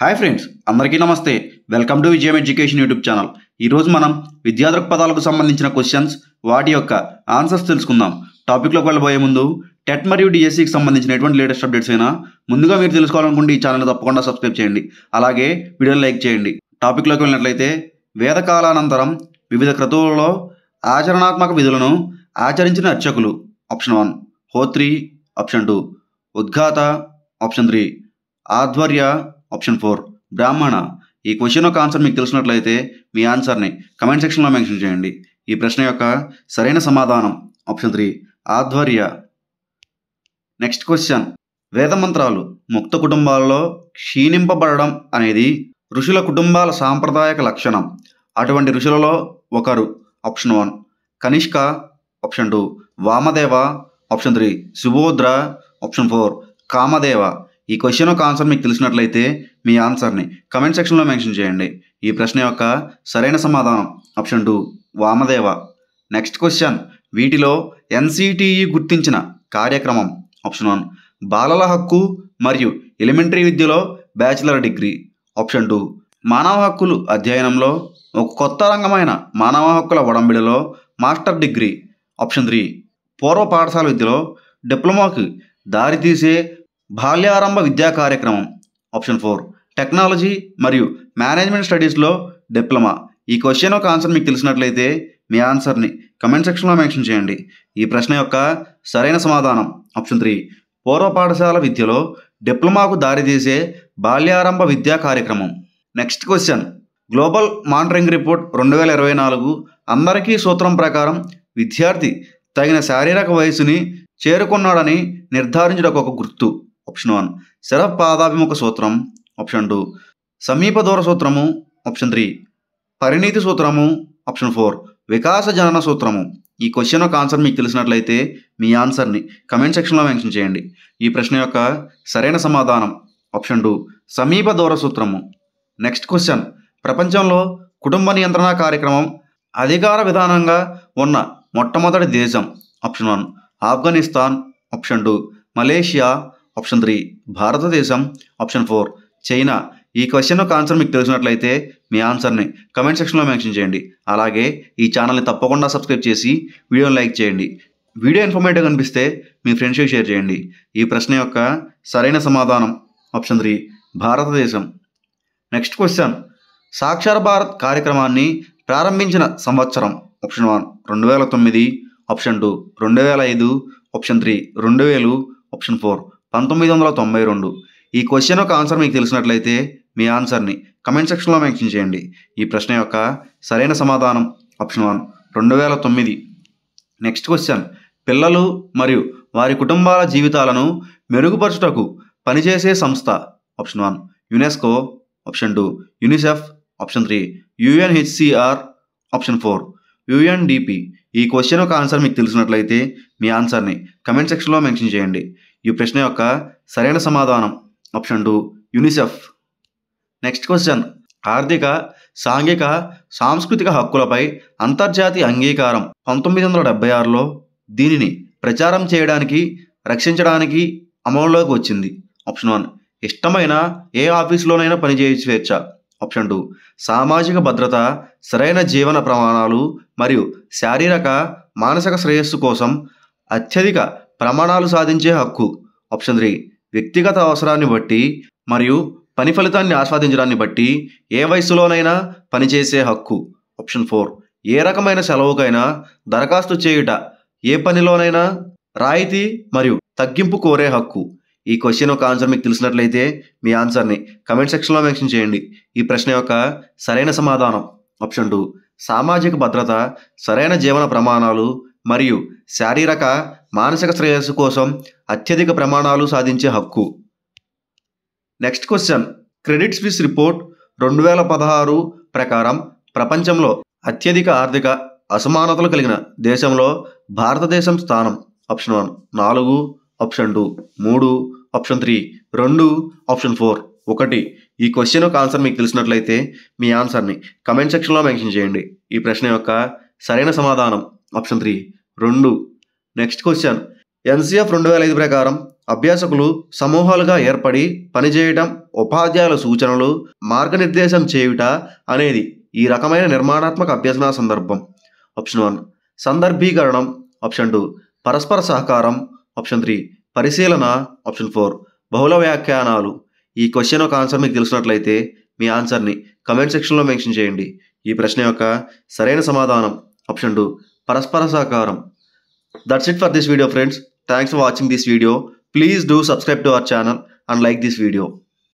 Hi friends, అందరికీ నమస్తే. Welcome to విజయం ఎడ్యుకేషన్ యూట్యూబ్ ఛానల్. ఈరోజు మనం విద్యా దృక్పథాలకు సంబంధించిన క్వశ్చన్స్, వాటి యొక్క ఆన్సర్స్ తెలుసుకుందాం. టాపిక్లోకి వెళ్ళబోయే ముందు టెట్ మరియు డిఎస్సికి సంబంధించినటువంటి లేటెస్ట్ అప్డేట్స్ అయినా ముందుగా మీరు తెలుసుకోవాలనుకుంటే ఈ ఛానల్ తప్పకుండా సబ్స్క్రైబ్ చేయండి. అలాగే వీడియోని లైక్ చేయండి. టాపిక్లోకి వెళ్ళినట్లయితే, వేదకాలానంతరం వివిధ క్రతువులలో ఆచరణాత్మక విధులను ఆచరించిన అర్చకులు. ఆప్షన్ 1 హోత్రి, ఆప్షన్ 2 ఉద్ఘాత, ఆప్షన్ 3 ఆధ్వర్య, ఆప్షన్ 4 బ్రాహ్మణ. ఈ క్వశ్చన్ యొక్క ఆన్సర్ మీకు తెలిసినట్లయితే మీ ఆన్సర్ని కమెంట్ సెక్షన్లో మెన్షన్ చేయండి. ఈ ప్రశ్న యొక్క సరైన సమాధానం ఆప్షన్ 3 ఆధ్వర్య. నెక్స్ట్ క్వశ్చన్, వేదమంత్రాలు ముక్త కుటుంబాలలో క్షీణింపబడడం అనేది ఋషుల కుటుంబాల సాంప్రదాయక లక్షణం. అటువంటి ఋషులలో ఒకరు. Option 1 Kanishka, option 2 Vamadeva, option 3 Subhadra, option 4 Kamadeva. ఈ క్వశ్చన్ యొక్క ఆన్సర్ మీకు తెలిసినట్లయితే మీ ఆన్సర్ని కమెంట్ సెక్షన్లో మెన్షన్ చేయండి. ఈ ప్రశ్న యొక్క సరైన సమాధానం ఆప్షన్ 2 వామదేవ. నెక్స్ట్ క్వశ్చన్, వీటిలో ఎన్సిటిఈ గుర్తించిన కార్యక్రమం. ఆప్షన్ 1 బాలల హక్కు మరియు ఎలిమెంటరీ విద్యలో బ్యాచిలర్ డిగ్రీ. ఆప్షన్ 2 మానవ హక్కులు అధ్యయనంలో ఒక కొత్త రంగమైన మానవ హక్కుల ఒడంబడిలో మాస్టర్ డిగ్రీ. ఆప్షన్ 3 పూర్వ పాఠశాల విద్యలో డిప్లొమాకు దారితీసే బాల్యారంభ విద్యా కార్యక్రమం. ఆప్షన్ 4 టెక్నాలజీ మరియు మేనేజ్మెంట్ స్టడీస్లో డిప్లొమా. ఈ క్వశ్చన్ యొక్క ఆన్సర్ మీకు తెలిసినట్లయితే మీ ఆన్సర్ని కమెంట్ సెక్షన్లో మెన్షన్ చేయండి. ఈ ప్రశ్న యొక్క సరైన సమాధానం ఆప్షన్ 3 పూర్వ పాఠశాల విద్యలో డిప్లొమాకు దారితీసే బాల్యారంభ విద్యా కార్యక్రమం. Next question, global monitoring report 2024 అందరికీ సూత్రం ప్రకారం విద్యార్థి తగిన శారీరక వయసుని చేరుకున్నాడని నిర్ధారించడానికి ఒక గుర్తు. ఆప్షన్ 1 శరః పాదాభిముఖ సూత్రం, ఆప్షన్ 2 సమీప దూర సూత్రము, ఆప్షన్ 3 పరిణీతి సూత్రము, ఆప్షన్ 4 వికాస జనన సూత్రము. ఈ క్వశ్చన్ యొక్క ఆన్సర్ మీకు తెలిసినట్లయితే మీ ఆన్సర్ని కమెంట్ సెక్షన్లో మెన్షన్ చేయండి. ఈ ప్రశ్న యొక్క సరైన సమాధానం ఆప్షన్ 2 సమీప దూర సూత్రము. నెక్స్ట్ క్వశ్చన్, ప్రపంచంలో కుటుంబ నియంత్రణ కార్యక్రమం అధికార విధానంగా ఉన్న మొట్టమొదటి దేశం. Option 1 Afghanistan, option 2 Malaysia, option 3 భారతదేశం, ఆప్షన్ 4 చైనా. ఈ క్వశ్చన్ యొక్క ఆన్సర్ మీకు తెలిసినట్లయితే మీ ఆన్సర్ని కమెంట్ సెక్షన్లో మెన్షన్ చేయండి. అలాగే ఈ ఛానల్ని తప్పకుండా సబ్స్క్రైబ్ చేసి వీడియోని లైక్ చేయండి. వీడియో ఇన్ఫర్మేటివ్ కనిపిస్తే మీ ఫ్రెండ్స్కి షేర్ చేయండి. ఈ ప్రశ్న యొక్క సరైన సమాధానం ఆప్షన్ 3 భారతదేశం. నెక్స్ట్ క్వశ్చన్, సాక్షర భారత్ కార్యక్రమాన్ని ప్రారంభించిన సంవత్సరం. Option 1 2009, option 2 2005, option 3 2000, option 4 1992. ఈ క్వశ్చన్ యొక్క ఆన్సర్ మీకు తెలిసినట్లయితే మీ ఆన్సర్ని కమెంట్ సెక్షన్లో మెన్షన్ చేయండి. ఈ ప్రశ్న యొక్క సరైన సమాధానం ఆప్షన్ 1 2009. నెక్స్ట్ క్వశ్చన్, పిల్లలు మరియు వారి కుటుంబాల జీవితాలను మెరుగుపరచుటకు పనిచేసే సంస్థ. Option 1 UNESCO, option 2 UNICEF, option 3 UNHCR, option 4 UNDP. ఈ క్వశ్చన్ యొక్క ఆన్సర్ మీకు తెలిసినట్లయితే మీ ఆన్సర్ని కమెంట్ సెక్షన్లో మెన్షన్ చేయండి. ఈ ప్రశ్న యొక్క సరైన సమాధానం ఆప్షన్ 2 యూనిసెఫ్. నెక్స్ట్ క్వశ్చన్, ఆర్థిక, సాంఘిక, సాంస్కృతిక హక్కులపై అంతర్జాతీయ అంగీకారం 1976లో దీనిని ప్రచారం చేయడానికి, రక్షించడానికి అమలులోకి వచ్చింది. ఆప్షన్ 1 ఇష్టమైన ఏ ఆఫీసులోనైనా పనిచేయచ్చు స్వేచ్ఛ. ఆప్షన్ 2 సామాజిక భద్రత, సరైన జీవన ప్రమాణాలు మరియు శారీరక, మానసిక శ్రేయస్సు కోసం అత్యధిక ప్రమాణాలు సాధించే హక్కు. ఆప్షన్ 3 వ్యక్తిగత అవసరాన్ని బట్టి మరియు పని ఫలితాన్ని ఆస్వాదించడాన్ని బట్టి ఏ వయసులోనైనా పనిచేసే హక్కు. ఆప్షన్ 4 ఏ రకమైన సెలవుకైనా దరఖాస్తు చేయుట, ఏ పనిలోనైనా రాయితీ మరియు తగ్గింపు కోరే హక్కు. ఈ క్వశ్చన్ యొక్క ఆన్సర్ మీకు తెలిసినట్లయితే మీ ఆన్సర్ని కమెంట్ సెక్షన్లో మెన్షన్ చేయండి. ఈ ప్రశ్న యొక్క సరైన సమాధానం ఆప్షన్ 2 సామాజిక భద్రత, సరైన జీవన ప్రమాణాలు మరియు శారీరక, మానసిక శ్రేయస్సు కోసం అత్యధిక ప్రమాణాలు సాధించే హక్కు. Next question, credit Swiss report 2016 ప్రకారం ప్రపంచంలో అత్యధిక ఆర్థిక అసమానతలు కలిగిన దేశంలో భారతదేశం స్థానం. Option 1 4, option 2 3, option 3 2, option 4 1. ఈ క్వశ్చన్ యొక్క ఆన్సర్ మీకు తెలిసినట్లయితే మీ ఆన్సర్ని కమెంట్ సెక్షన్లో మెన్షన్ చేయండి. ఈ ప్రశ్న యొక్క సరైన సమాధానం ఆప్షన్ 3 2. నెక్స్ట్ క్వశ్చన్, ఎన్సిఎఫ్ 2005 ప్రకారం అభ్యాసకులు సమూహాలుగా ఏర్పడి పనిచేయటం, ఉపాధ్యాయుల సూచనలు, మార్గనిర్దేశం చేయుట అనేది ఈ రకమైన నిర్మాణాత్మక అభ్యసన సందర్భం. ఆప్షన్ 1 సందర్భీకరణం, ఆప్షన్ 2 పరస్పర సహకారం, ఆప్షన్ 3 పరిశీలన, ఆప్షన్ 4 బహుళ వ్యాఖ్యానాలు. ఈ క్వశ్చన్ యొక్క ఆన్సర్ మీకు తెలిసినట్లయితే మీ ఆన్సర్ని కమెంట్ సెక్షన్లో మెన్షన్ చేయండి. ఈ ప్రశ్న యొక్క సరైన సమాధానం ఆప్షన్ 2 పరస్పర సహకారం. That's it for this video, friends. Thanks for watching this video. Please do subscribe to our channel and like this video.